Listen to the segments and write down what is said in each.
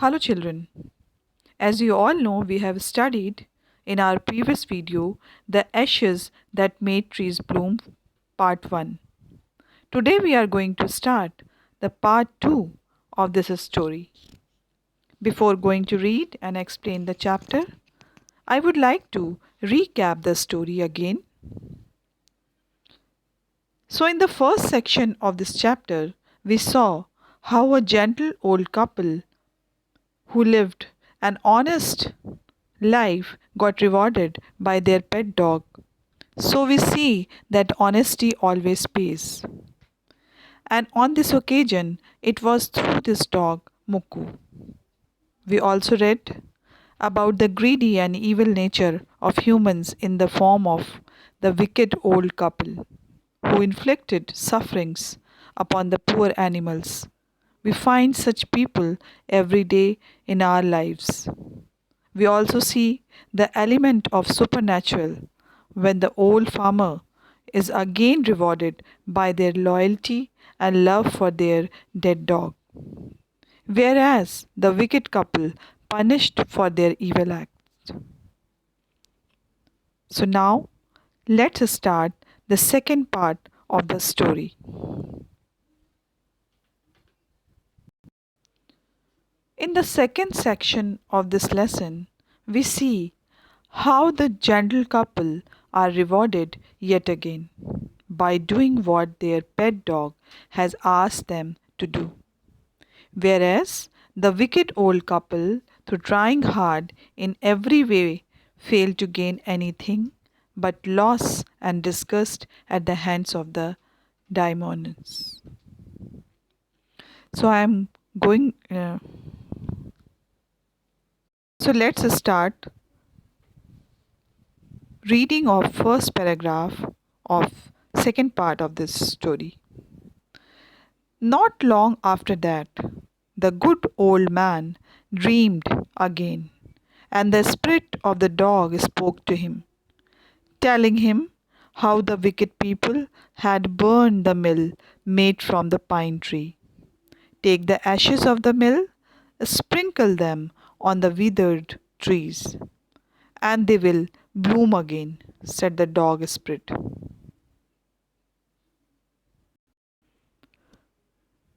Hello children. As you all know, we have studied in our previous video the ashes that made trees bloom part 1. Today we are going to start the part 2 of this story. Before going to read and explain the chapter, I would like to recap the story again. So in the first section of this chapter, we saw how a gentle old couple who lived an honest life got rewarded by their pet dog. So we see that honesty always pays. And on this occasion, it was through this dog, Muku. We also read about the greedy and evil nature of humans in the form of the wicked old couple who inflicted sufferings upon the poor animals. We find such people every day in our lives. We also see the element of supernatural when the old farmer is again rewarded by their loyalty and love for their dead dog, whereas the wicked couple punished for their evil acts. So now let's start the second part of the story. In the second section of this lesson, we see how the gentle couple are rewarded yet again by doing what their pet dog has asked them to do. Whereas the wicked old couple, through trying hard in every way, failed to gain anything but loss and disgust at the hands of the daimons. So I am going. So let's start reading of first paragraph of second part of this story. Not long after that, the good old man dreamed again, and the spirit of the dog spoke to him, telling him how the wicked people had burned the mill made from the pine tree. Take the ashes of the mill, sprinkle them on the withered trees, and they will bloom again, said the dog spirit.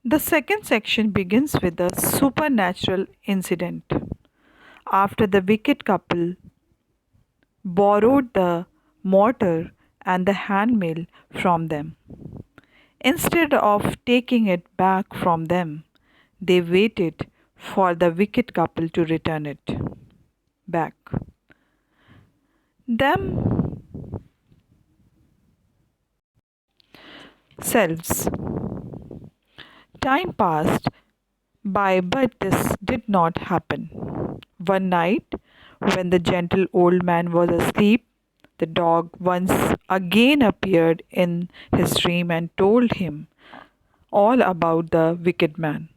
The second section begins with a supernatural incident. After the wicked couple borrowed the mortar and the handmill from them, instead of taking it back from them, they waited for the wicked couple to return it back. Themselves. Time passed by, but this did not happen. One night, when the gentle old man was asleep, the dog once again appeared in his dream and told him all about the wicked man,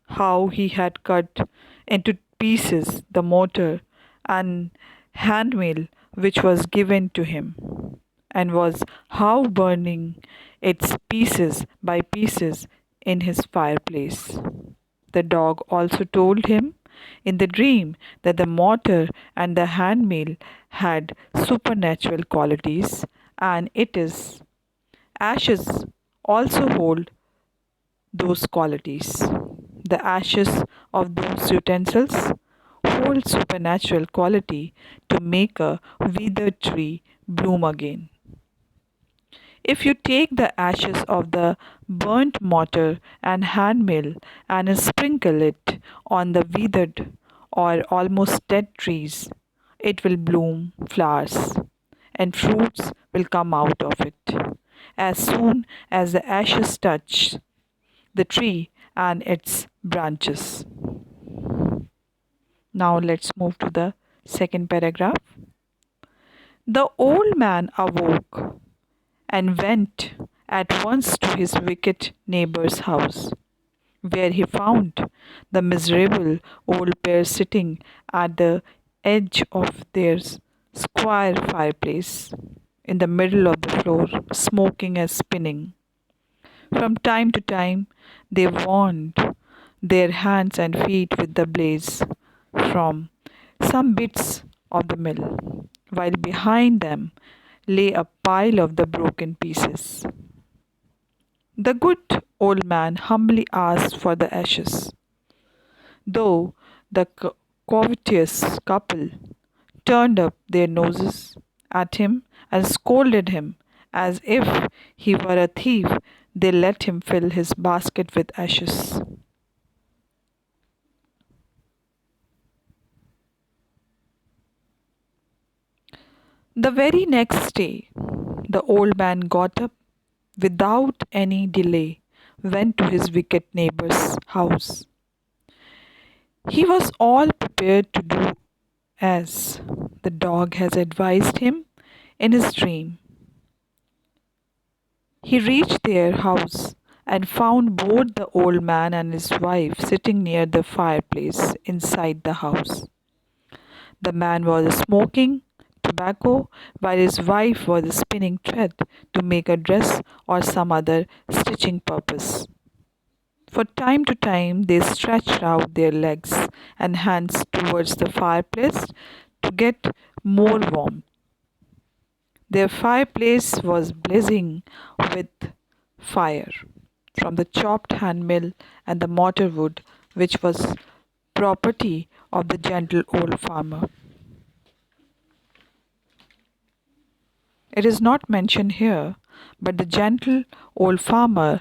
how he had cut into pieces the mortar and handmill which was given to him, and was how burning its pieces by pieces in his fireplace. The dog also told him in the dream that the mortar and the handmill had supernatural qualities, and its ashes also hold those qualities. The ashes of those utensils hold supernatural quality to make a withered tree bloom again. If you take the ashes of the burnt mortar and handmill and sprinkle it on the withered or almost dead trees, it will bloom flowers, and fruits will come out of it as soon as the ashes touch the tree and its branches. Now let's move to the second paragraph. The old man awoke and went at once to his wicked neighbor's house, where he found the miserable old pair sitting at the edge of their square fireplace, in the middle of the floor, smoking and spinning. From time to time, they warned their hands and feet with the blaze from some bits of the mill, while behind them lay a pile of the broken pieces. The good old man humbly asked for the ashes, though the covetous couple turned up their noses at him and scolded him as if he were a thief. They let him fill his basket with ashes. The very next day, the old man got up without any delay, went to his wicked neighbor's house. He was all prepared to do as the dog has advised him in his dream. He reached their house and found both the old man and his wife sitting near the fireplace inside the house. The man was smoking tobacco while his wife was spinning thread to make a dress or some other stitching purpose. For time to time they stretched out their legs and hands towards the fireplace to get more warmth. Their fireplace was blazing with fire from the chopped hand mill and the mortar wood, which was property of the gentle old farmer. It is not mentioned here, but the gentle old farmer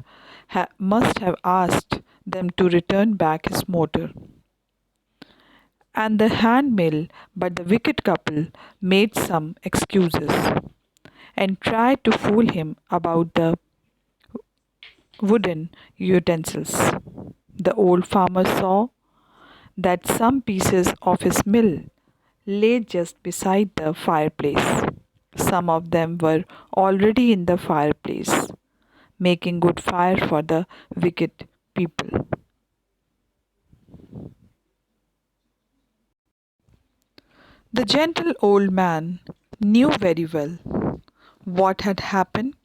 must have asked them to return back his mortar and the hand mill, but the wicked couple made some excuses and tried to fool him about the wooden utensils. The old farmer saw that some pieces of his mill lay just beside the fireplace. Some of them were already in the fireplace, making good fire for the wicked people. The gentle old man knew very well what had happened.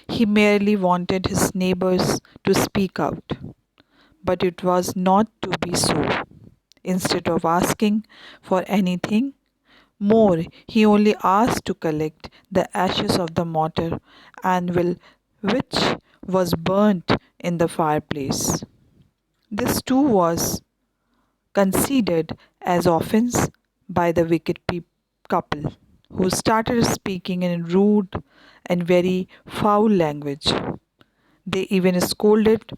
He merely wanted his neighbors to speak out, but it was not to be so. Instead of asking for anything more, he only asked to collect the ashes of the mortar and will which was burnt in the fireplace. This too was considered as offense by the wicked couple, who started speaking in rude and very foul language. They even scolded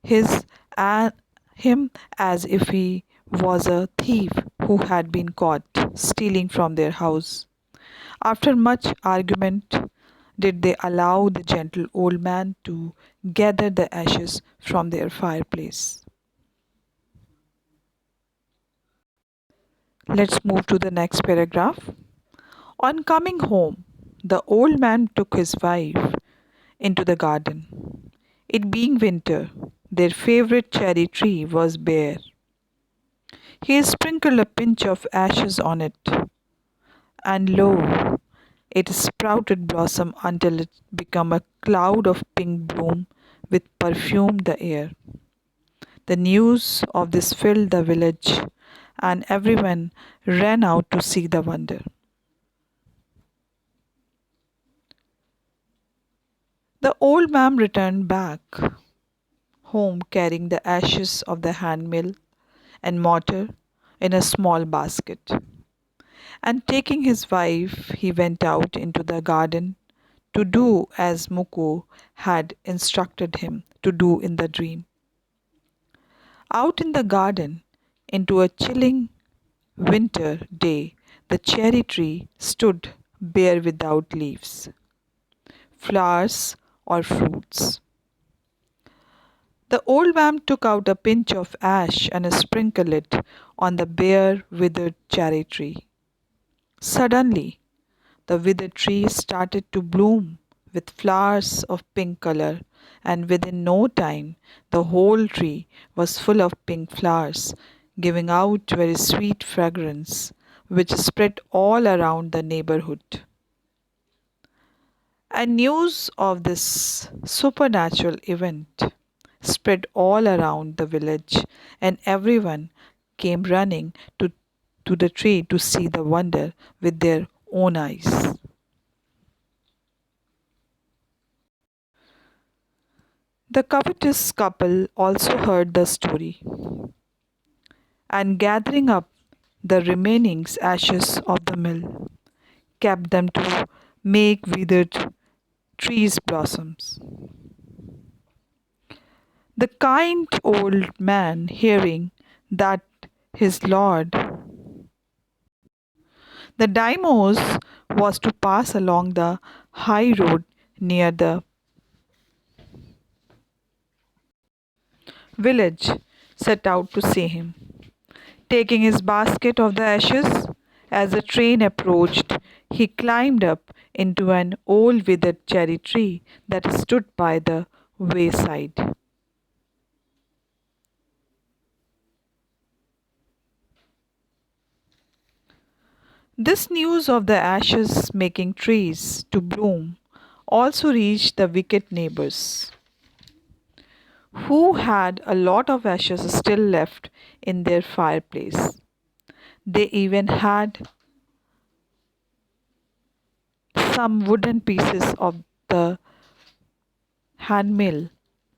his and him as if he was a thief who had been caught stealing from their house. After much argument, did they allow the gentle old man to gather the ashes from their fireplace. Let's move to the next paragraph. On coming home, the old man took his wife into the garden. It being winter, their favorite cherry tree was bare. He sprinkled a pinch of ashes on it, and lo, it sprouted blossom until it became a cloud of pink bloom which perfumed the air. The news of this filled the village, and everyone ran out to see the wonder. The old man returned back home carrying the ashes of the hand mill and mortar in a small basket. And taking his wife, he went out into the garden to do as Muku had instructed him to do in the dream. Out in the garden, into a chilling winter day, the cherry tree stood bare without leaves, flowers, or fruits. The old man took out a pinch of ash and sprinkled it on the bare, withered cherry tree. Suddenly, the withered tree started to bloom with flowers of pink color, and within no time, the whole tree was full of pink flowers, giving out very sweet fragrance, which spread all around the neighborhood. And news of this supernatural event spread all around the village, and everyone came running to the tree to see the wonder with their own eyes. The covetous couple also heard the story, and gathering up the remaining ashes of the mill, kept them to make withered trees blossoms. The kind old man, hearing that his lord, the daimos, was to pass along the high road near the village, set out to see him. Taking his basket of the ashes, as the train approached, he climbed up into an old withered cherry tree that stood by the wayside. This news of the ashes making trees to bloom also reached the wicked neighbors, who had a lot of ashes still left in their fireplace. They even had some wooden pieces of the handmill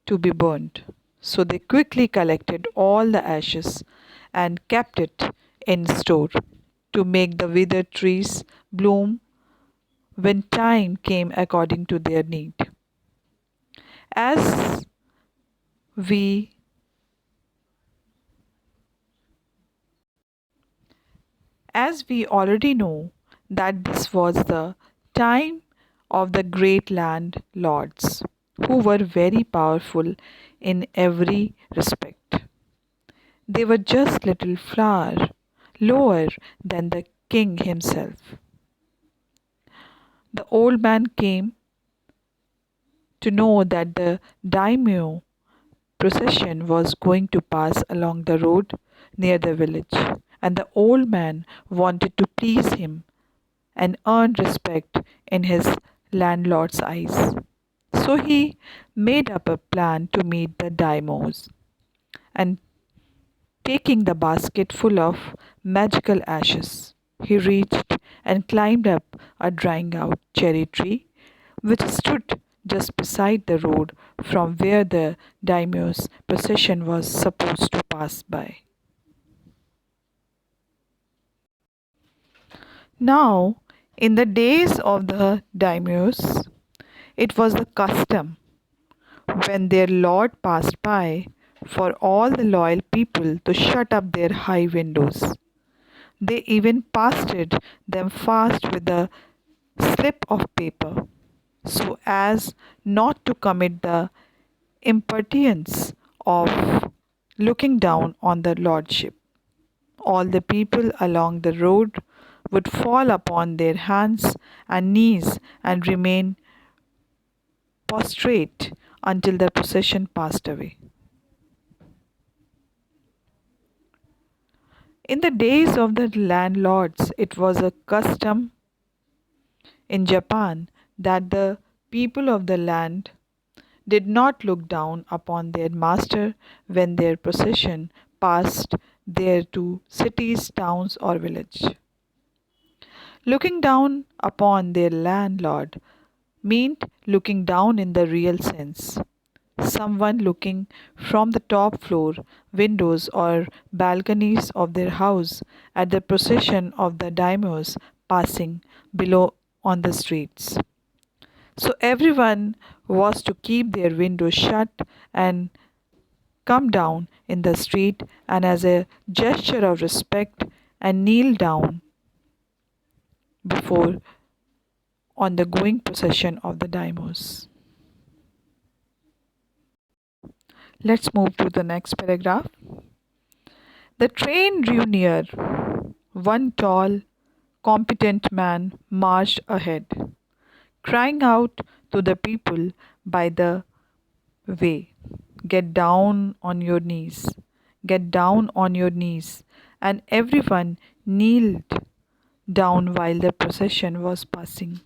to be burnt. So they quickly collected all the ashes and kept it in store to make the withered trees bloom when time came according to their need. As we as we already know that this was the time of the great landlords who were very powerful in every respect. They were just little flower lower than the king himself. The old man came to know that the daimyo procession was going to pass along the road near the village, and the old man wanted to please him and earn respect in his landlord's eyes. So he made up a plan to meet the daimos, and taking the basket full of magical ashes, he reached and climbed up a drying out cherry tree which stood just beside the road from where the daimyo's procession was supposed to pass by. Now, in the days of the daimyos, it was the custom when their lord passed by for all the loyal people to shut up their high windows. They even pasted them fast with a slip of paper so as not to commit the impertinence of looking down on the lordship. All the people along the road would fall upon their hands and knees and remain prostrate until the procession passed away. In the days of the landlords, it was a custom in Japan that the people of the land did not look down upon their master when their procession passed there to cities, towns, or village. Looking down upon their landlord meant looking down in the real sense. Someone looking from the top floor windows or balconies of their house at the procession of the daimyos passing below on the streets. So everyone was to keep their windows shut and come down in the street and as a gesture of respect and kneel down before on the going procession of the daimos. Let's move to the next paragraph. The train drew near. One tall, competent man marched ahead, crying out to the people by the way, "Get down on your knees, get down on your knees." And everyone kneeled down while the procession was passing.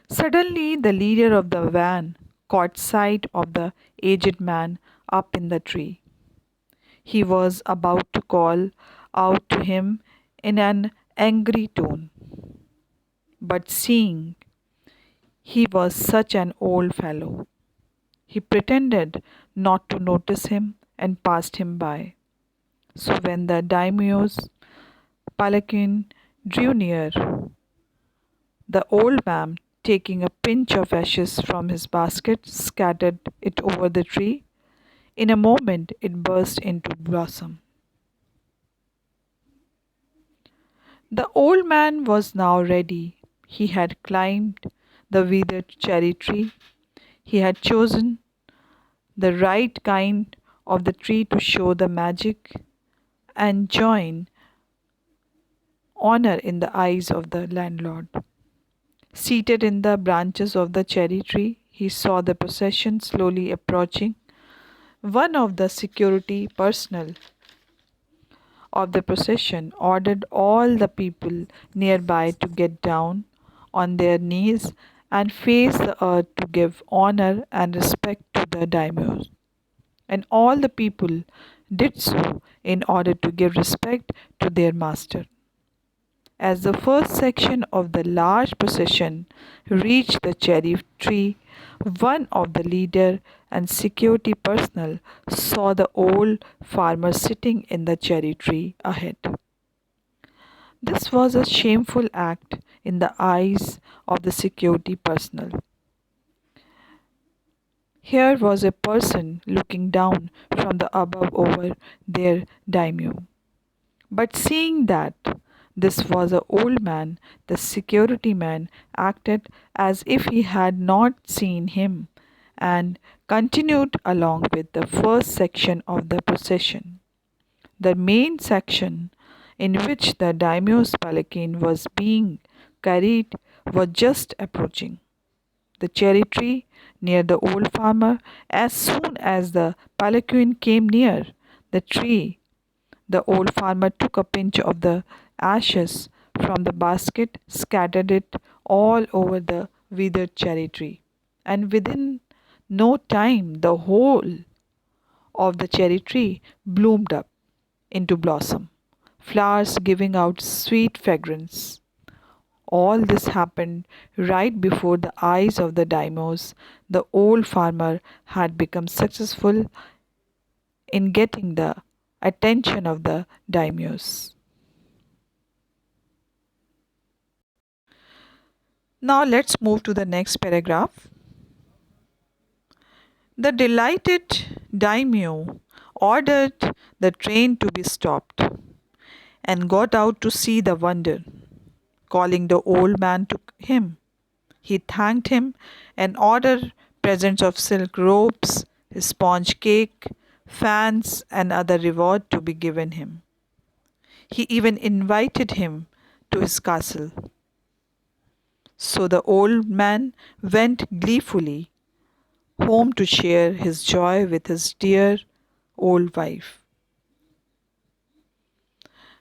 Suddenly, the leader of the van caught sight of the aged man up in the tree. He was about to call out to him in an angry tone, but seeing he was such an old fellow, he pretended not to notice him and passed him by. So when the daimyo's palanquin drew near, the old man, taking a pinch of ashes from his basket, scattered it over the tree. In a moment it burst into blossom. The old man was now ready. He had climbed the withered cherry tree. He had chosen the right kind of the tree to show the magic and join honor in the eyes of the landlord. Seated in the branches of the cherry tree, he saw the procession slowly approaching. One of the security personnel of the procession ordered all the people nearby to get down on their knees and face the earth to give honor and respect to the daimyo. And all the people did so in order to give respect to their master. As the first section of the large procession reached the cherry tree, one of the leader and security personnel saw the old farmer sitting in the cherry tree ahead. This was a shameful act in the eyes of the security personnel. Here was a person looking down from the above over their daimyo. But seeing that this was an old man, the security man acted as if he had not seen him and continued along with the first section of the procession. The main section in which the daimyo's palanquin was being carried was just approaching the cherry tree near the old farmer. As soon as the palanquin came near the tree, the old farmer took a pinch of the ashes from the basket, scattered it all over the withered cherry tree, and within no time the whole of the cherry tree bloomed up into blossom, flowers giving out sweet fragrance. All this happened right before the eyes of the daimyos. The old farmer had become successful in getting the attention of the daimyos. Now let's move to the next paragraph. The delighted daimyo ordered the train to be stopped and got out to see the wonder. Calling the old man to him, he thanked him and ordered presents of silk robes, sponge cake, fans, and other reward to be given him. He even invited him to his castle. So the old man went gleefully home to share his joy with his dear old wife.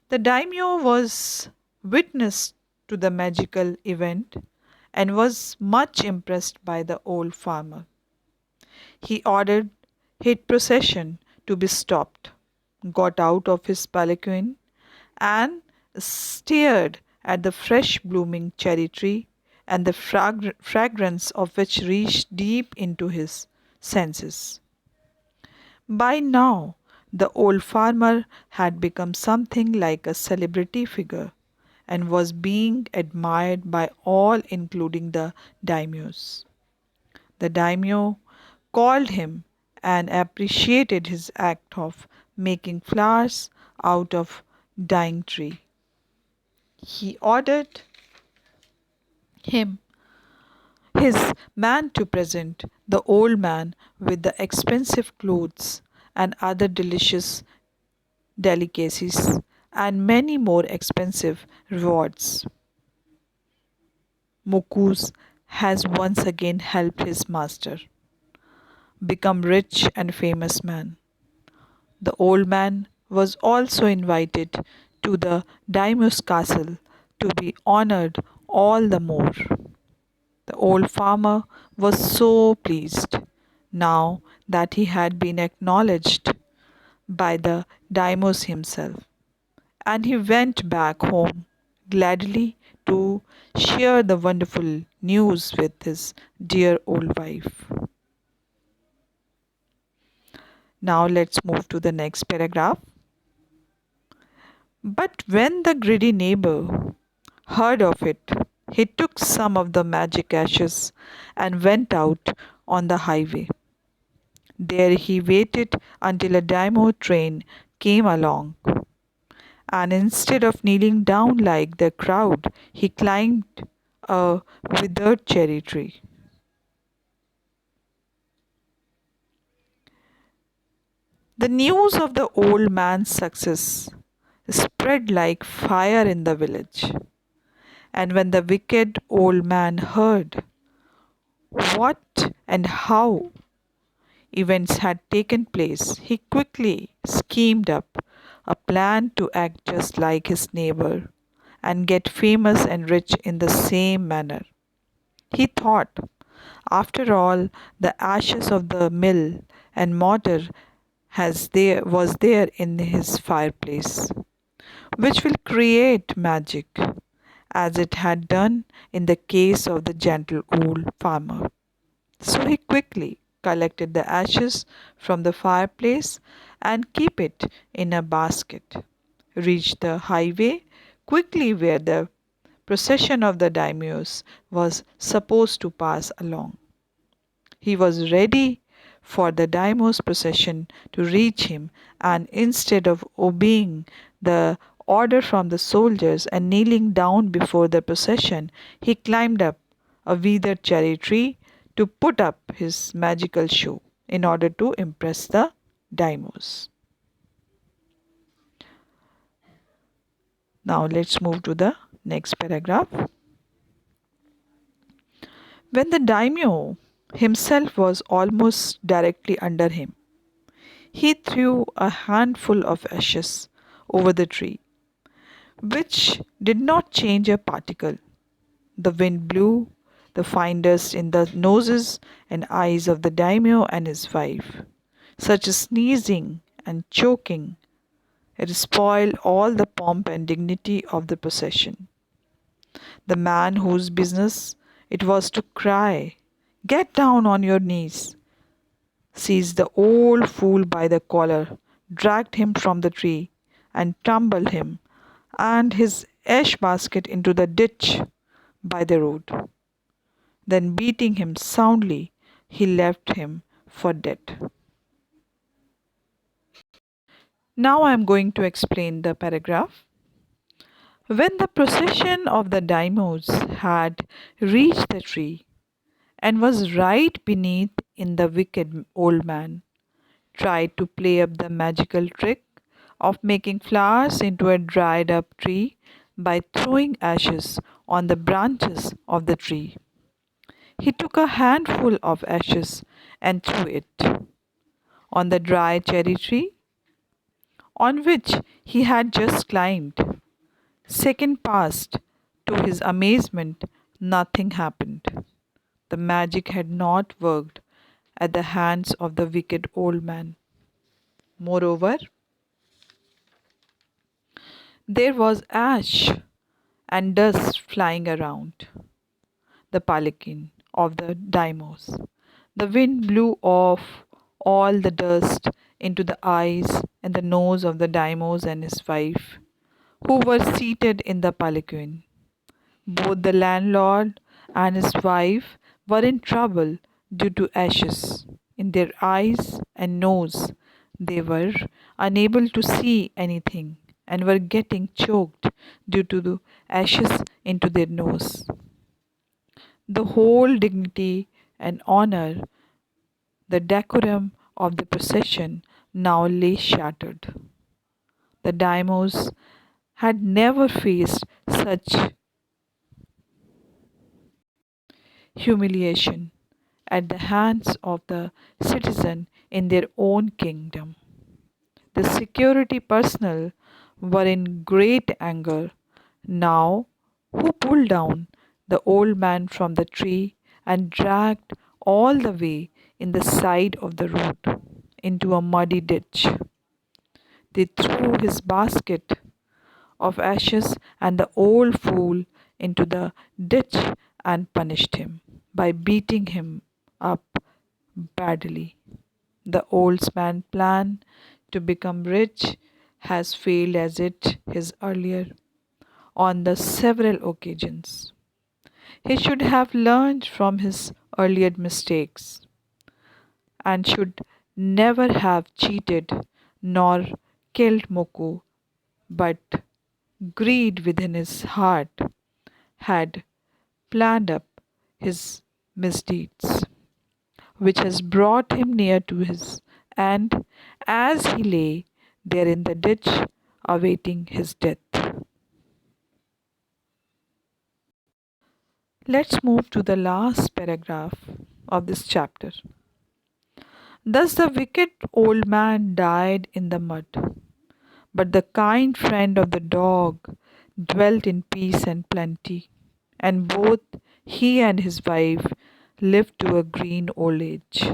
The daimyo was witness to the magical event and was much impressed by the old farmer. He ordered his procession to be stopped, got out of his palanquin, and stared at the fresh blooming cherry tree and the fragrance of which reached deep into his senses. By now, the old farmer had become something like a celebrity figure and was being admired by all, including the daimyos. The daimyo called him and appreciated his act of making flowers out of dying tree. He ordered him his man to present the old man with the expensive clothes and other delicious delicacies and many more expensive rewards. Mukus has once again helped his master become rich and famous man. The old man was also invited to the daimyo's castle to be honored all the more. The old farmer was so pleased now that he had been acknowledged by the daimos himself, and he went back home gladly to share the wonderful news with his dear old wife. Now let's move to the next paragraph. But when the greedy neighbor heard of it, he took some of the magic ashes and went out on the highway. There he waited until a daimyo train came along, and instead of kneeling down like the crowd, he climbed a withered cherry tree. The news of the old man's success spread like fire in the village, and when the wicked old man heard what and how events had taken place, he quickly schemed up a plan to act just like his neighbor and get famous and rich in the same manner. He thought, after all, the ashes of the mill and mortar was there in his fireplace, which will create magic, as it had done in the case of the gentle old farmer. So he quickly collected the ashes from the fireplace and kept it in a basket, reached the highway quickly where the procession of the daimyos was supposed to pass along. He was ready for the daimyo's procession to reach him, and instead of obeying the order from the soldiers and kneeling down before the procession, he climbed up a withered cherry tree to put up his magical show in order to impress the daimyos. Now let's move to the next paragraph. When the daimyo himself was almost directly under him, he threw a handful of ashes over the tree, which did not change a particle. The wind blew the fine dust in the noses and eyes of the daimyo and his wife. Such a sneezing and choking, it spoiled all the pomp and dignity of the procession. The man whose business it was to cry, "Get down on your knees," seized the old fool by the collar, dragged him from the tree, and tumbled him and his ash basket into the ditch by the road. Then, beating him soundly, he left him for dead. Now I am going to explain the paragraph. When the procession of the daimyos had reached the tree and was right beneath it, the wicked old man tried to play up the magical trick of making flowers into a dried up tree by throwing ashes on the branches of the tree. He took a handful of ashes and threw it on the dry cherry tree on which he had just climbed. Second passed. To his amazement, nothing happened. The magic had not worked at the hands of the wicked old man. Moreover, there was ash and dust flying around the palanquin of the daimos. The wind blew off all the dust into the eyes and the nose of the daimos and his wife, who were seated in the palanquin. Both the landlord and his wife were in trouble due to ashes in their eyes and nose. They were unable to see anything and were getting choked due to the ashes into their nose. The whole dignity and honor, the decorum of the procession now lay shattered. The daimos had never faced such humiliation at the hands of the citizen in their own kingdom. The security personnel were in great anger now, who pulled down the old man from the tree and dragged all the way in the side of the road into a muddy ditch. They threw his basket of ashes and the old fool into the ditch and punished him by beating him up badly. The old man's plan to become rich has failed as it has earlier on the several occasions. He should have learned from his earlier mistakes and should never have cheated nor killed Moku, but greed within his heart had planned up his misdeeds, which has brought him near to his end as he lay there in the ditch awaiting his death. Let's move to the last paragraph of this chapter. Thus the wicked old man died in the mud, but the kind friend of the dog dwelt in peace and plenty, and both he and his wife lived to a green old age.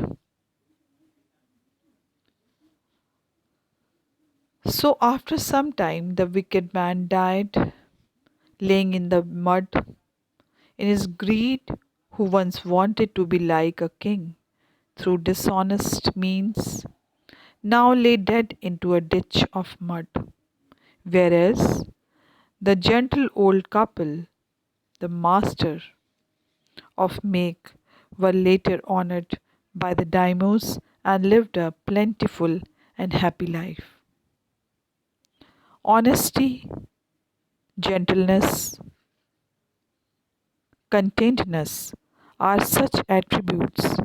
So, after some time, the wicked man died, laying in the mud. In his greed, who once wanted to be like a king through dishonest means, now lay dead into a ditch of mud. Whereas the gentle old couple, the master of make, were later honored by the daimyos and lived a plentiful and happy life. Honesty, gentleness, contentness are such attributes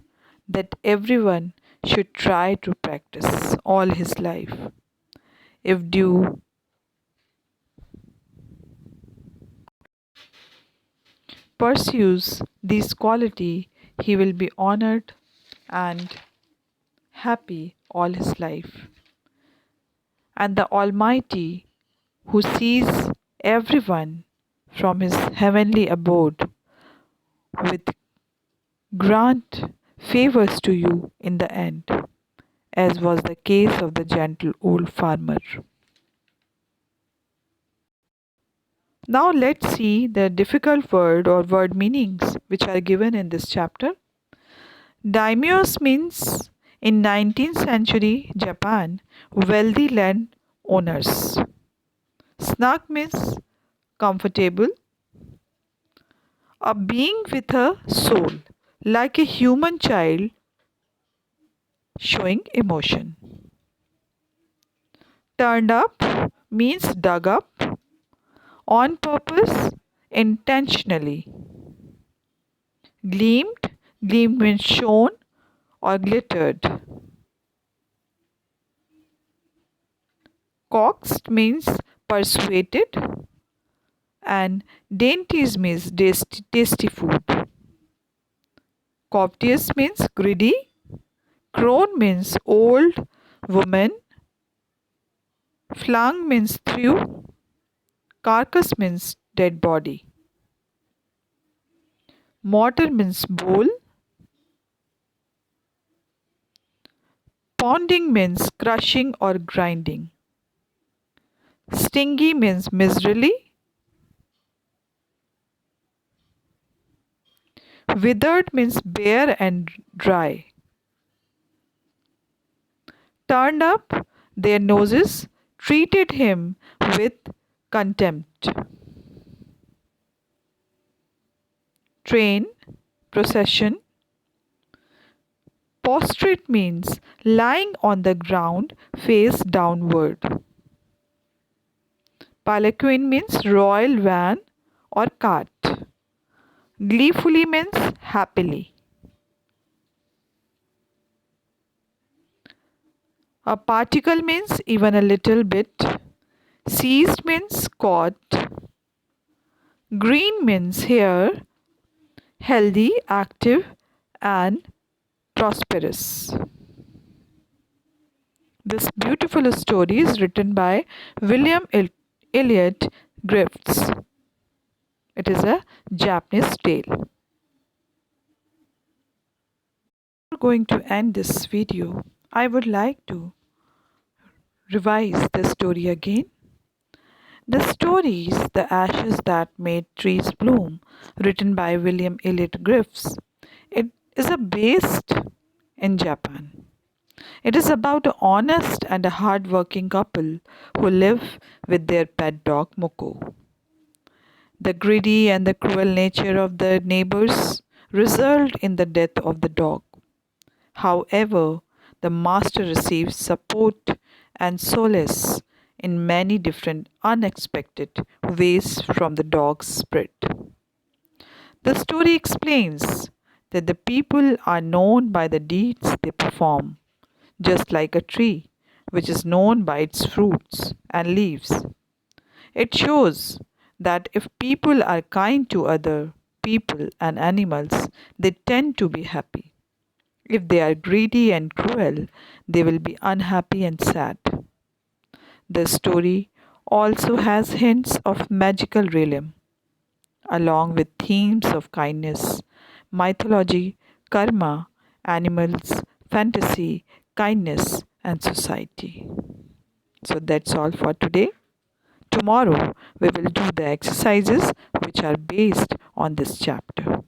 that everyone should try to practice all his life. If due pursues these qualities, he will be honored and happy all his life. And the Almighty, who sees everyone from his heavenly abode, will grant favors to you in the end, as was the case of the gentle old farmer. Now let's see the difficult word or word meanings which are given in this chapter. Daimyos means in 19th century Japan wealthy land owners. Snug means comfortable, a being with a soul, like a human child showing emotion. Turned up means dug up on purpose, intentionally. Gleamed, gleamed means shone or glittered. Coaxed means persuaded, and dainties means tasty food. Covetous means greedy. Crone means old woman. Flung means threw. Carcass means dead body. Mortar means bowl. Pounding means crushing or grinding. Stingy means miserly. Withered means bare and dry. Turned up their noses, treated him with contempt. Train, procession. Prostrate means lying on the ground face downward. Palanquin means royal van or cart. Gleefully means happily. A particle means even a little bit. Seized means caught. Green means here, healthy, active, and prosperous. This beautiful story is written by William Elliot Griffiths. It is a Japanese tale. Going to end this video, I would like to revise the story again. The story is The Ashes That Made Trees Bloom, written by William Elliot Griffiths. It is based in Japan. It is about an honest and a hard-working couple who live with their pet dog Moko. The greedy and the cruel nature of the neighbors result in the death of the dog. However, the master receives support and solace in many different unexpected ways from the dog's spirit. The story explains that the people are known by the deeds they perform, just like a tree, which is known by its fruits and leaves. It shows that if people are kind to other people and animals, they tend to be happy. If they are greedy and cruel, they will be unhappy and sad. The story also has hints of magical realm, along with themes of kindness, mythology, karma, animals, fantasy, kindness, and society. So that's all for today. Tomorrow we will do the exercises which are based on this chapter.